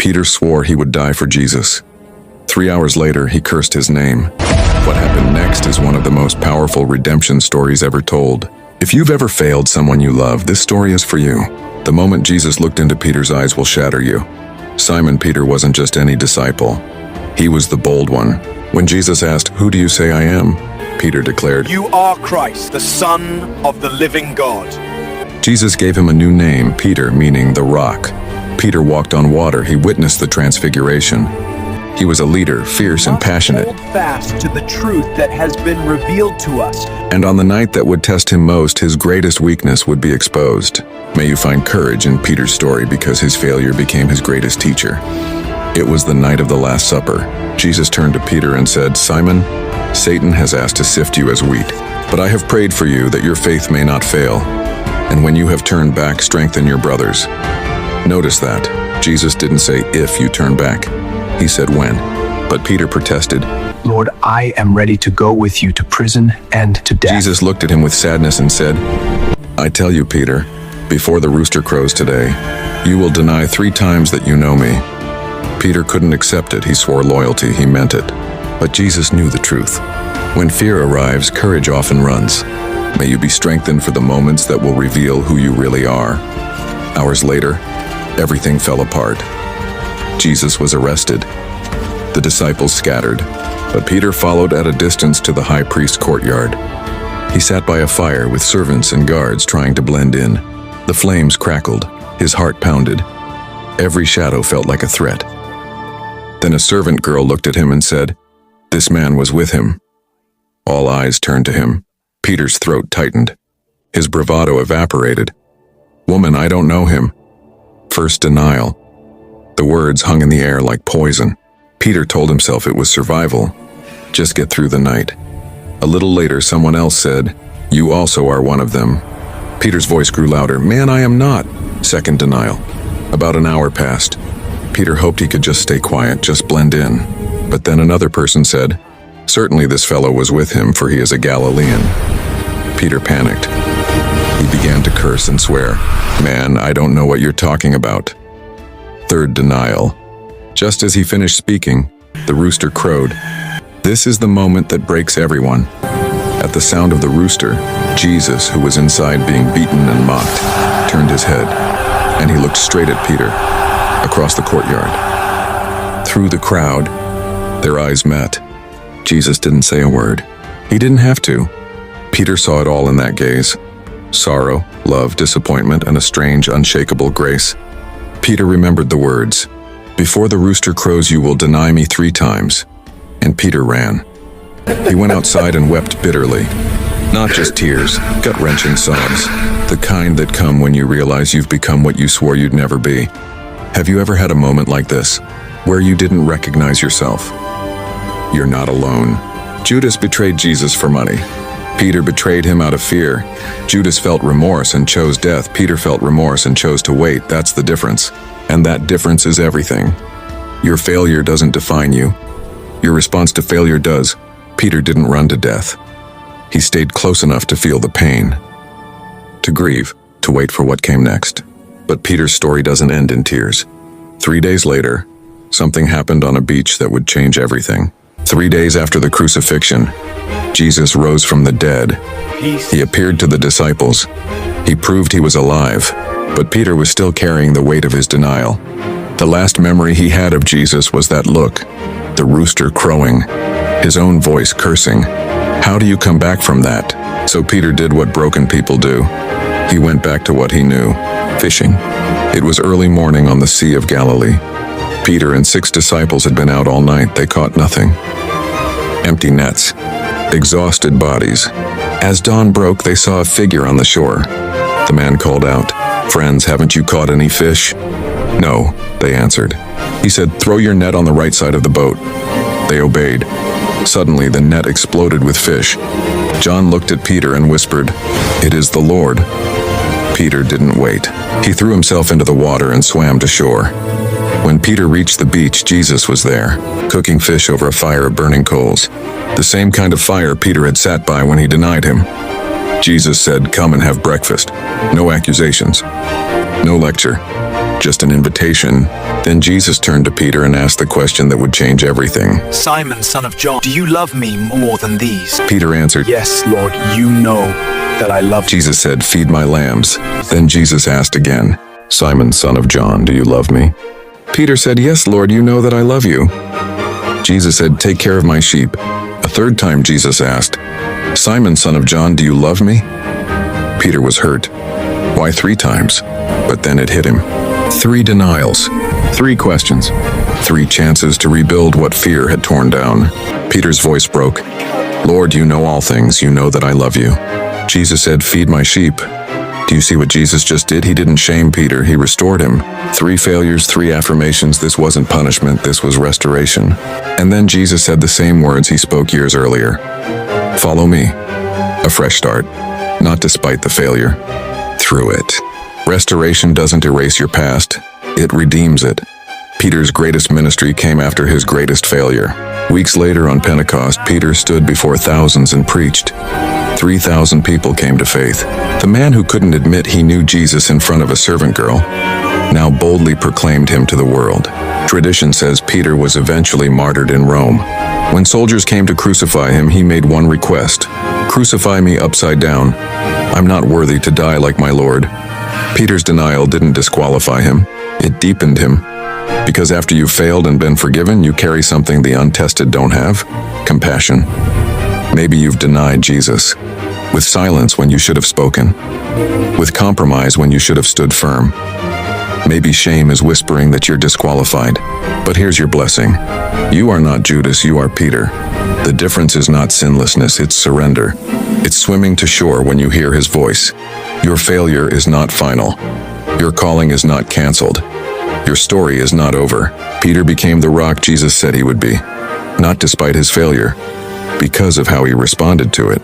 Peter swore he would die for Jesus. 3 hours later, he cursed his name. What happened next is one of the most powerful redemption stories ever told. If you've ever failed someone you love, this story is for you. The moment Jesus looked into Peter's eyes will shatter you. Simon Peter wasn't just any disciple. He was the bold one. When Jesus asked, "Who do you say I am?" Peter declared, "You are Christ, the Son of the living God." Jesus gave him a new name, Peter, meaning the rock. Peter walked on water. He witnessed the transfiguration. He was a leader, fierce and passionate. Hold fast to the truth that has been revealed to us. And on the night that would test him most, his greatest weakness would be exposed. May you find courage in Peter's story because his failure became his greatest teacher. It was the night of the Last Supper. Jesus turned to Peter and said, "Simon, Satan has asked to sift you as wheat, but I have prayed for you that your faith may not fail. And when you have turned back, strengthen your brothers." Notice that. Jesus didn't say if you turn back. He said when. But Peter protested. "Lord, I am ready to go with you to prison and to death." Jesus looked at him with sadness and said, "I tell you, Peter, before the rooster crows today, you will deny 3 times that you know me." Peter couldn't accept it. He swore loyalty. He meant it. But Jesus knew the truth. When fear arrives, courage often runs. May you be strengthened for the moments that will reveal who you really are. Hours later, everything fell apart. Jesus was arrested. The disciples scattered, but Peter followed at a distance to the high priest's courtyard. He sat by a fire with servants and guards trying to blend in. The flames crackled. His heart pounded. Every shadow felt like a threat. Then a servant girl looked at him and said, "This man was with him." All eyes turned to him. Peter's throat tightened. His bravado evaporated. "Woman, I don't know him." First denial. The words hung in the air like poison. Peter told himself it was survival. Just get through the night. A little later, someone else said, "You also are one of them." Peter's voice grew louder. "Man, I am not." Second denial. About an hour passed. Peter hoped he could just stay quiet, just blend in. But then another person said, "Certainly this fellow was with him, for he is a Galilean." Peter panicked. He began to curse and swear. "Man, I don't know what you're talking about." Third denial. Just as he finished speaking, the rooster crowed. This is the moment that breaks everyone. At the sound of the rooster, Jesus, who was inside being beaten and mocked, turned his head, and he looked straight at Peter, across the courtyard. Through the crowd, their eyes met. Jesus didn't say a word. He didn't have to. Peter saw it all in that gaze. Sorrow, love, disappointment, and a strange, unshakable grace. Peter remembered the words, "Before the rooster crows, you will deny me 3 times." And Peter ran. He went outside and wept bitterly. Not just tears, gut-wrenching sobs, the kind that come when you realize you've become what you swore you'd never be. Have you ever had a moment like this, where you didn't recognize yourself? You're not alone. Judas betrayed Jesus for money. Peter betrayed him out of fear. Judas felt remorse and chose death. Peter felt remorse and chose to wait. That's the difference. And that difference is everything. Your failure doesn't define you. Your response to failure does. Peter didn't run to death. He stayed close enough to feel the pain, to grieve, to wait for what came next. But Peter's story doesn't end in tears. 3 days later, something happened on a beach that would change everything. 3 days after the crucifixion, Jesus rose from the dead. He appeared to the disciples. He proved he was alive, but Peter was still carrying the weight of his denial. The last memory he had of Jesus was that look, the rooster crowing, his own voice cursing. How do you come back from that? So Peter did what broken people do. He went back to what he knew, fishing. It was early morning on the Sea of Galilee. Peter and 6 disciples had been out all night. They caught nothing. Empty nets, exhausted bodies. As dawn broke, they saw a figure on the shore. The man called out, "Friends, haven't you caught any fish?" "No," they answered. He said, "Throw your net on the right side of the boat." They obeyed. Suddenly, the net exploded with fish. John looked at Peter and whispered, "It is the Lord." Peter didn't wait. He threw himself into the water and swam to shore. When Peter reached the beach, Jesus was there, cooking fish over a fire of burning coals. The same kind of fire Peter had sat by when he denied him. Jesus said, "Come and have breakfast." No accusations, no lecture, just an invitation Then Jesus turned to Peter and asked the question that would change everything. Simon, son of John, do you love me more than these? Peter answered, Yes, Lord, you know that I love you. Jesus said, feed my lambs. Then Jesus asked again, Simon, son of John, do you love me? Peter said, Yes, Lord, you know that I love you. Jesus said, take care of my sheep. A third time Jesus asked, Simon, son of John, do you love me? Peter was hurt. Why 3 times? But then it hit him. 3 denials, 3 questions, 3 chances to rebuild what fear had torn down. Peter's voice broke. Lord, you know all things. You know that I love you. Jesus said, feed my sheep. Do you see what Jesus just did? He didn't shame Peter. He restored him. 3 failures, 3 affirmations. This wasn't punishment. This was restoration. And then Jesus said the same words he spoke years earlier. Follow me. A fresh start. Not despite the failure. Through it. Restoration doesn't erase your past. It redeems it. Peter's greatest ministry came after his greatest failure. Weeks later on Pentecost, Peter stood before thousands and preached. 3,000 people came to faith. The man who couldn't admit he knew Jesus in front of a servant girl now boldly proclaimed him to the world. Tradition says Peter was eventually martyred in Rome. When soldiers came to crucify him, he made one request. Crucify me upside down. I'm not worthy to die like my Lord. Peter's denial didn't disqualify him. It deepened him. Because after you've failed and been forgiven, you carry something the untested don't have: compassion. Maybe you've denied Jesus, with silence when you should have spoken, with compromise when you should have stood firm. Maybe shame is whispering that you're disqualified. But here's your blessing. You are not Judas, you are Peter. The difference is not sinlessness, it's surrender. It's swimming to shore when you hear his voice. Your failure is not final. Your calling is not canceled. Your story is not over. Peter became the rock Jesus said he would be, not despite his failure, because of how he responded to it.